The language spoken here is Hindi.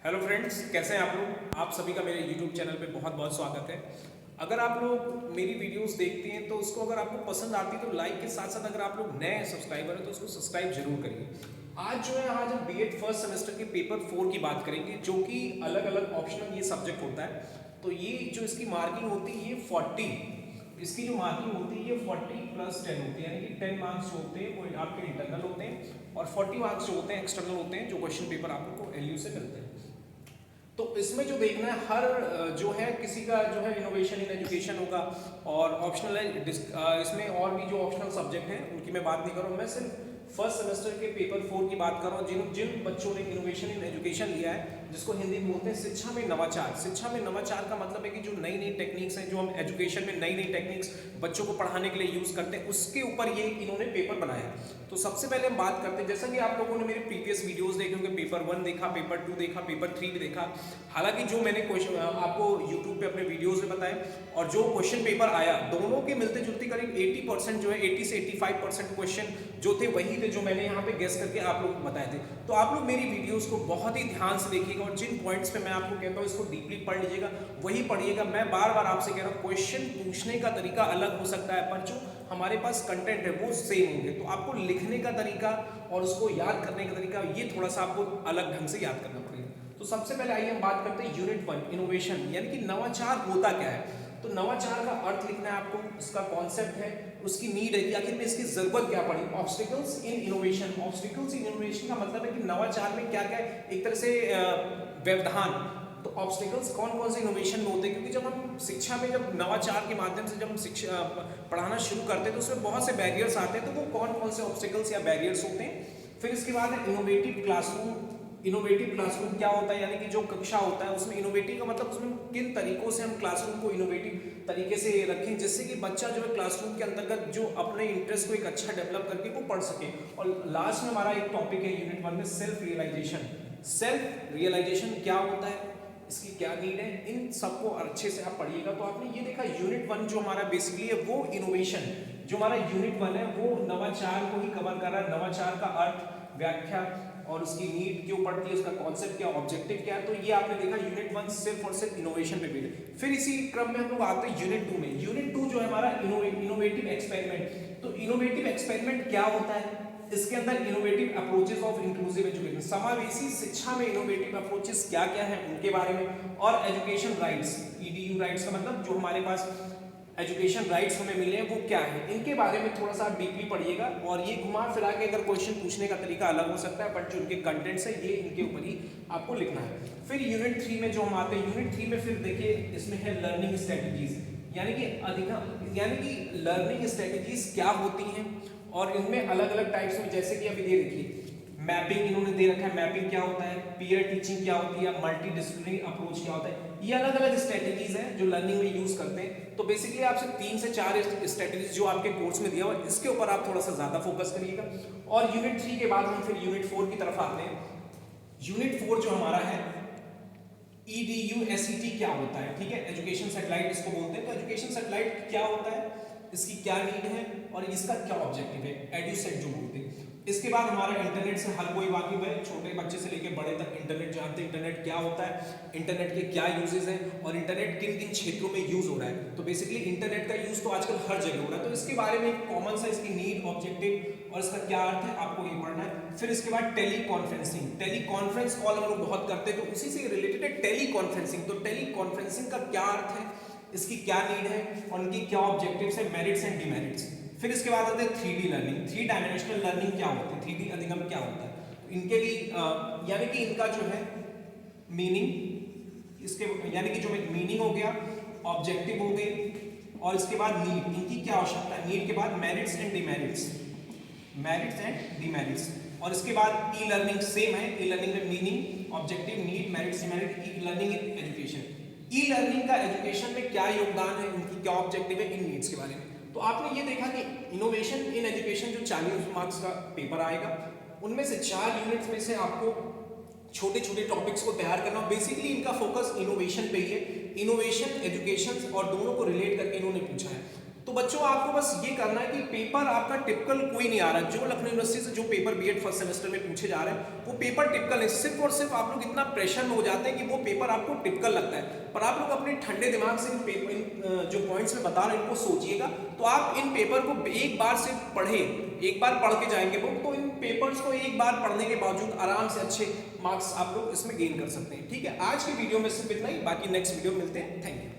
हेलो फ्रेंड्स, कैसे हैं आप लोग। आप सभी का मेरे यूट्यूब चैनल पे बहुत बहुत स्वागत है। अगर आप लोग मेरी वीडियोस देखते हैं तो उसको अगर आपको पसंद आती है तो लाइक के साथ साथ अगर आप लोग नए सब्सक्राइबर हैं तो उसको सब्सक्राइब जरूर करिए। आज हम बीएड फर्स्ट सेमेस्टर के पेपर 4 की बात करेंगे, जो कि अलग अलग ऑप्शनल ये सब्जेक्ट होता है। तो ये जो इसकी मार्किंग होती है ये 40, इसकी जो मार्किंग होती है ये 40 प्लस 10 होती है, यानी कि 10 मार्क्स जो होते हैं वो आपके इंटरनल होते हैं और 40 मार्क्स जो होते हैं एक्सटर्नल होते हैं, जो क्वेश्चन पेपर आप लोग को एलयू से मिलते हैं। तो इसमें जो देखना है हर जो है किसी का जो है इनोवेशन इन एजुकेशन होगा और ऑप्शनल है। इसमें और भी जो ऑप्शनल सब्जेक्ट हैं उनकी मैं बात नहीं कर रहा हूँ, मैं सिर्फ फर्स्ट सेमेस्टर के पेपर 4 की बात कर रहा हूँ। जिन जिन बच्चों ने इनोवेशन इन एजुकेशन लिया है, जिसको हिंदी में बोलते हैं शिक्षा में नवाचार। शिक्षा में नवाचार का मतलब है कि जो नई नई टेक्निक्स हैं, जो हम एजुकेशन में नई नई टेक्निक्स बच्चों को पढ़ाने के लिए यूज करते हैं, उसके ऊपर ये इन्होंने पेपर बनाया है। तो सबसे पहले हम बात करते हैं, जैसा कि आप लोगों ने मेरे प्रीवियस वीडियोस देखे होंगे, पेपर 1 देखा, पेपर 2 देखा, पेपर 3 भी देखा। हालांकि जो मैंने क्वेश्चन आपको यूट्यूब पे अपने वीडियोस में बताए और जो क्वेश्चन पेपर आया, दोनों के मिलते जुलते करीब 80% जो है 80 से 85% क्वेश्चन जो थे वही थे जो मैंने यहाँ पे गेस करके आप लोगों को बताए थे। तो आप लोग मेरी वीडियोस को बहुत ही ध्यान से देखिएगा और जिन पॉइंट्स पे मैं आपको कहता हूँ इसको डीपली पढ़ लीजिएगा, वही पढ़िएगा। मैं बार बार आपसे कह रहा हूँ, क्वेश्चन पूछने का तरीका अलग हो सकता है पर जो हमारे पास कंटेंट है वो सेम होंगे। तो आपको लिखने का तरीका और उसको याद करने का तरीका ये थोड़ा सा आपको अलग ढंग से याद करना पड़ेगा। तो सबसे पहले आइए हम बात करते हैं यूनिट 1 इनोवेशन, यानी कि नवाचार होता क्या है। तो नवाचार का अर्थ लिखना है आपको, उसका कॉन्सेप्ट है, उसकी नीड है कि आखिर में इसकी जरूरत क्या पड़ी। Obstacles in innovation, obstacles in innovation का मतलब है कि नवाचार में क्या क्या है, एक तरह से व्यवधान। तो ऑब्स्टिकल्स कौन कौन से इनोवेशन में होते हैं, क्योंकि जब हम शिक्षा में जब नवाचार के माध्यम से जब हम शिक्षा पढ़ाना शुरू करते हैं तो उसमें बहुत से बैरियर्स आते हैं। तो वो कौन कौन से ऑब्स्टिकल्स या बैरियर्स होते हैं। फिर इसके बाद है इनोवेटिव क्लासरूम। इनोवेटिव क्लासरूम क्या होता है, यानी कि जो कक्षा होता है उसमें इनोवेटिव का मतलब उसमें किन तरीकों से हम क्लासरूम को इनोवेटिव तरीके से रखें, जिससे कि बच्चा जो है क्लासरूम के अंतर्गत जो अपने इंटरेस्ट को एक अच्छा डेवलप करके वो पढ़ सके। और लास्ट में हमारा एक टॉपिक है यूनिट 1 में सेल्फ रियलाइजेशन। सेल्फ रियलाइजेशन क्या होता है, इसकी क्या नीड है, इन सबको अच्छे से आप पढ़िएगा। तो आपने ये देखा यूनिट 1 जो हमारा बेसिकली है वो इनोवेशन, जो हमारा यूनिट 1 है वो नवाचार को ही कवर कर रहा है। नवाचार का अर्थ, व्याख्या और उसकी नीड क्यों पड़ती है, उसका कॉन्सेप्ट क्या, ऑब्जेक्टिव क्या है। तो ये आपने देखा यूनिट 1 सिर्फ और सिर्फ इनोवेशन पे बेस्ड है। फिर इसी क्रम में हम लोग आते हैं यूनिट 2 में। यूनिट 2 जो है हमारा इनोवेटिव एक्सपेरिमेंट। तो इनोवेटिव एक्सपेरिमेंट क्या होता है, इसके अंदर innovative approaches of inclusive education, समावेशी शिक्षा में इनोवेटिव अप्रोचेस क्या क्या है उनके बारे में। और एजुकेशन राइट्स, ईडीयू राइट्स का मतलब जो हमारे पास एजुकेशन राइट्स हमें मिले हैं वो क्या है, इनके बारे में थोड़ा सा डीपली पढ़िएगा। और ये घुमा फिरा के अगर क्वेश्चन पूछने का तरीका अलग हो सकता है, बट जो उनके कंटेंट्स है ये इनके ऊपर ही आपको लिखना है। फिर यूनिट 3 में जो हम आते हैं, यूनिट 3 में फिर देखिए इसमें है लर्निंग स्ट्रेटजीज, यानी कि लर्निंग स्ट्रेटजीज क्या होती हैं और इनमें अलग अलग टाइप्स में, जैसे कि अभी ये देखिए मैपिंग इन्होंने दे रखा है। मैपिंग क्या होता है, पीयर टीचिंग क्या होती है, मल्टी डिसिप्लिनरी अप्रोच क्या होता है। ये अलग अलग स्ट्रेटजीज हैं जो लर्निंग में यूज करते हैं। तो बेसिकली आपसे 3 से 4 स्ट्रेटजीज जो आपके कोर्स में दिया हुआ है इसके ऊपर आप थोड़ा सा ज्यादा फोकस करिएगा। और यूनिट 3 के बाद हम फिर यूनिट 4 की तरफ आते हैं। यूनिट 4 जो हमारा है EDU-SET क्या होता है, ठीक है, एजुकेशन सैटेलाइट इसको बोलते हैं। तो एजुकेशन सैटेलाइट क्या होता है, इसकी क्या नीड है और इसका क्या ऑब्जेक्टिव है, एडुसेट जो बोलते हैं। इसके बाद हमारा इंटरनेट से हर कोई वाकिफ है, छोटे बच्चे से लेकर बड़े तक इंटरनेट जानते हैं। इंटरनेट क्या होता है, इंटरनेट के क्या यूजेस हैं और इंटरनेट किन किन क्षेत्रों में यूज हो रहा है। तो बेसिकली इंटरनेट का यूज तो आजकल हर जगह हो रहा है। तो इसके बारे में कॉमन सा इसकी नीड, ऑब्जेक्टिव और इसका क्या अर्थ है आपको ये पढ़ना है। फिर इसके बाद tele conferencing, tele conference call हम लोग बहुत करते हैं तो उसी से रिलेटेड है टेली कॉन्फ्रेंसिंग। तो टेली कॉन्फ्रेंसिंग का क्या अर्थ है, इसकी क्या नीड है और उनकी क्या ऑब्जेक्टिव्स है, मेरिट्स एंड डिमेरिट्स। फिर इसके बाद आते हैं 3D लर्निंग, 3 डायमेंशनल लर्निंग क्या होती है, 3D अधिगम क्या होता है। तो इनके भी यानी कि इनका जो है मीनिंग, इसके यानी कि जो मीनिंग हो गया, ऑब्जेक्टिव हो गए और इसके बाद नीड, इनकी क्या आवश्यकता है, नीड के बाद merits and demerits, merits and demerits. और इसके बाद ई लर्निंग सेम है, ई लर्निंग में meaning, objective, need, merits, demerit. E learning in education, e learning का एजुकेशन में क्या योगदान है, उनकी क्या ऑब्जेक्टिव है, इन नीड्स के बारे में। तो आपने ये देखा कि इनोवेशन इन एजुकेशन जो 40 मार्क्स का पेपर आएगा उनमें से 4 यूनिट्स में से आपको छोटे छोटे टॉपिक्स को तैयार करना। बेसिकली इनका फोकस इनोवेशन पे ही है, इनोवेशन एजुकेशन और दोनों को रिलेट करके इन्होंने पूछा है। तो बच्चों आपको बस ये करना है कि पेपर आपका टिपिकल कोई नहीं आ रहा है। जो लखनऊ यूनिवर्सिटी से जो पेपर बीएड फर्स्ट सेमेस्टर में पूछे जा रहे हैं वो पेपर टिपिकल है। सिर्फ और सिर्फ आप लोग इतना प्रेशर में हो जाते हैं कि वो पेपर आपको टिपिकल लगता है। पर आप लोग अपने ठंडे दिमाग से इन जो पॉइंट्स में बता रहे हैं इनको सोचिएगा। तो आप इन पेपर को एक बार से पढ़े, एक बार पढ़ के जाएंगे बुक, तो इन पेपर्स को एक बार पढ़ने के बावजूद आराम से अच्छे मार्क्स आप लोग इसमें गेन कर सकते हैं। ठीक है, आज की वीडियो में सिर्फ इतना ही, बाकी नेक्स्ट वीडियो मिलते हैं। Thank you.